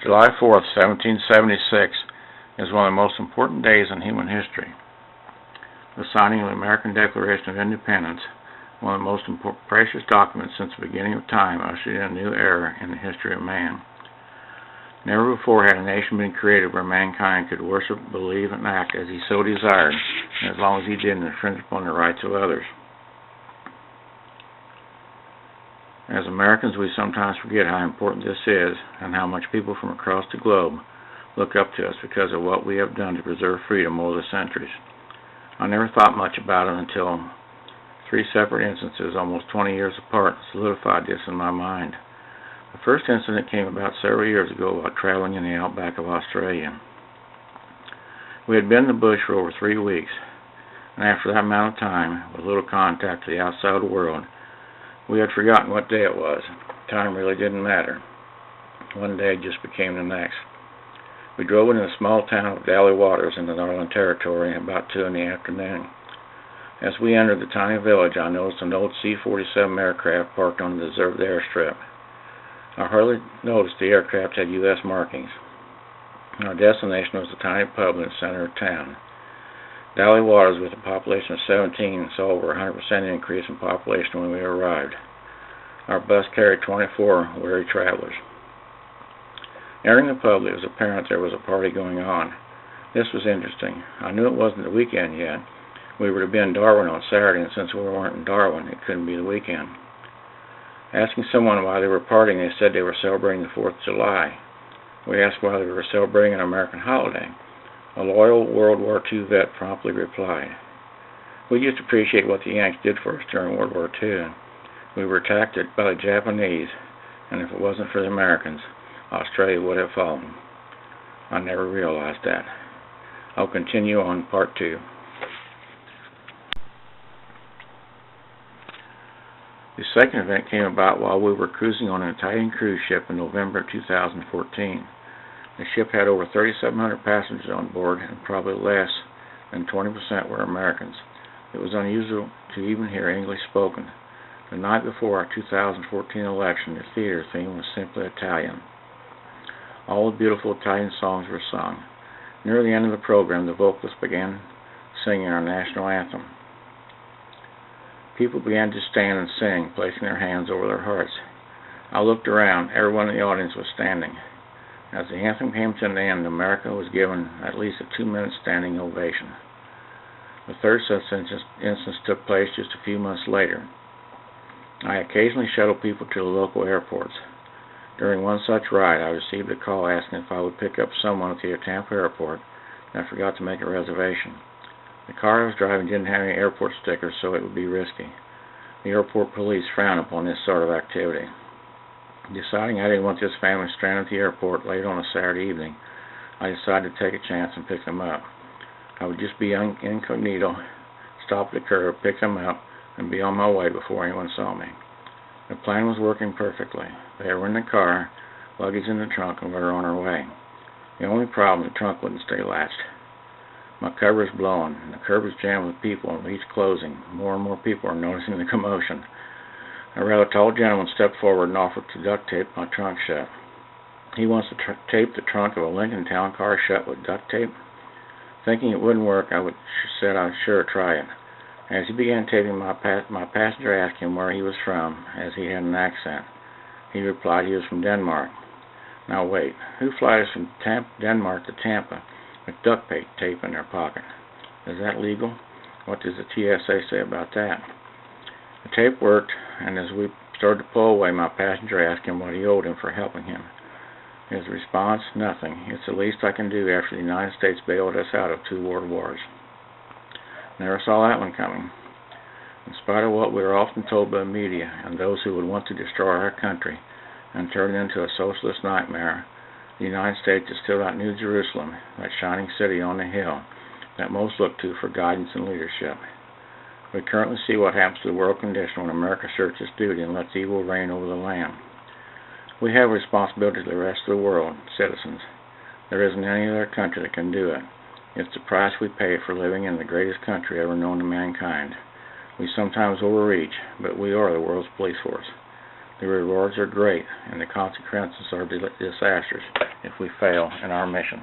July 4th, 1776 is one of the most important days in human history. The signing of the American Declaration of Independence, one of the most precious documents since the beginning of time, ushered in a new era in the history of man. Never before had a nation been created where mankind could worship, believe, and act as he so desired, as long as he didn't infringe upon the rights of others. As Americans, we sometimes forget how important this is and how much people from across the globe look up to us because of what we have done to preserve freedom over the centuries. I never thought much about it until three separate instances, almost 20 years apart, solidified this in my mind. The first incident came about several years ago while traveling in the outback of Australia. We had been in the bush for over 3 weeks, and after that amount of time, with little contact to the outside world, we had forgotten what day it was. Time really didn't matter. One day just became the next. We drove into the small town of Daly Waters in the Northern Territory about 2 in the afternoon. As we entered the tiny village, I noticed an old C-47 aircraft parked on the deserted airstrip. I hardly noticed the aircraft had U.S. markings. Our destination was a tiny pub in the center of town. Daly Waters, with a population of 17, saw over 100% increase in population when we arrived. Our bus carried 24 weary travelers. Entering the pub, it was apparent there was a party going on. This was interesting. I knew it wasn't the weekend yet. We were to be in Darwin on Saturday, and since we weren't in Darwin, it couldn't be the weekend. Asking someone why they were partying, they said they were celebrating the 4th of July. We asked why they were celebrating an American holiday. A loyal World War II vet promptly replied, "We just appreciate what the Yanks did for us during World War II. We were attacked by the Japanese, and if it wasn't for the Americans, Australia would have fallen." I never realized that. I'll continue on part 2. The second event came about while we were cruising on an Italian cruise ship in November of 2014. The ship had over 3,700 passengers on board, and probably less than 20% were Americans. It was unusual to even hear English spoken. The night before our 2014 election, the theater theme was simply Italian. All the beautiful Italian songs were sung. Near the end of the program, the vocalist began singing our national anthem. People began to stand and sing, placing their hands over their hearts. I looked around. Everyone in the audience was standing. As the anthem came to an end, America was given at least a 2-minute standing ovation. The third such instance took place just a few months later. I occasionally shuttle people to the local airports. During one such ride, I received a call asking if I would pick up someone at the Tampa airport, and I forgot to make a reservation. The car I was driving didn't have any airport stickers, so it would be risky. The airport police frown upon this sort of activity. Deciding I didn't want this family stranded at the airport late on a Saturday evening, I decided to take a chance and pick them up. I would just be incognito, stop at the curb, pick them up, and be on my way before anyone saw me. The plan was working perfectly. They were in the car, luggage in the trunk, and we were on our way. The only problem, the trunk wouldn't stay latched. My cover is blowing, and the curb is jammed with people, and each closing. More and more people are noticing the commotion. A rather tall gentleman stepped forward and offered to duct tape my trunk shut. He wants to tape the trunk of a Lincoln Town car shut with duct tape. Thinking it wouldn't work, said I'd sure try it. As he began taping, my passenger asked him where he was from, as he had an accent. He replied he was from Denmark. Now wait, who flies from Denmark to Tampa with duct tape in their pocket? Is that legal? What does the TSA say about that? The tape worked, and as we started to pull away, my passenger asked him what he owed him for helping him. His response, nothing. It's the least I can do after the United States bailed us out of 2 world wars. Never saw that one coming. In spite of what we are often told by the media and those who would want to destroy our country and turn it into a socialist nightmare, the United States is still that New Jerusalem, that shining city on the hill that most look to for guidance and leadership. We currently see what happens to the world condition when America shirks its duty and lets evil reign over the land. We have a responsibility to the rest of the world, citizens. There isn't any other country that can do it. It's the price we pay for living in the greatest country ever known to mankind. We sometimes overreach, but we are the world's police force. The rewards are great, and the consequences are disastrous if we fail in our mission.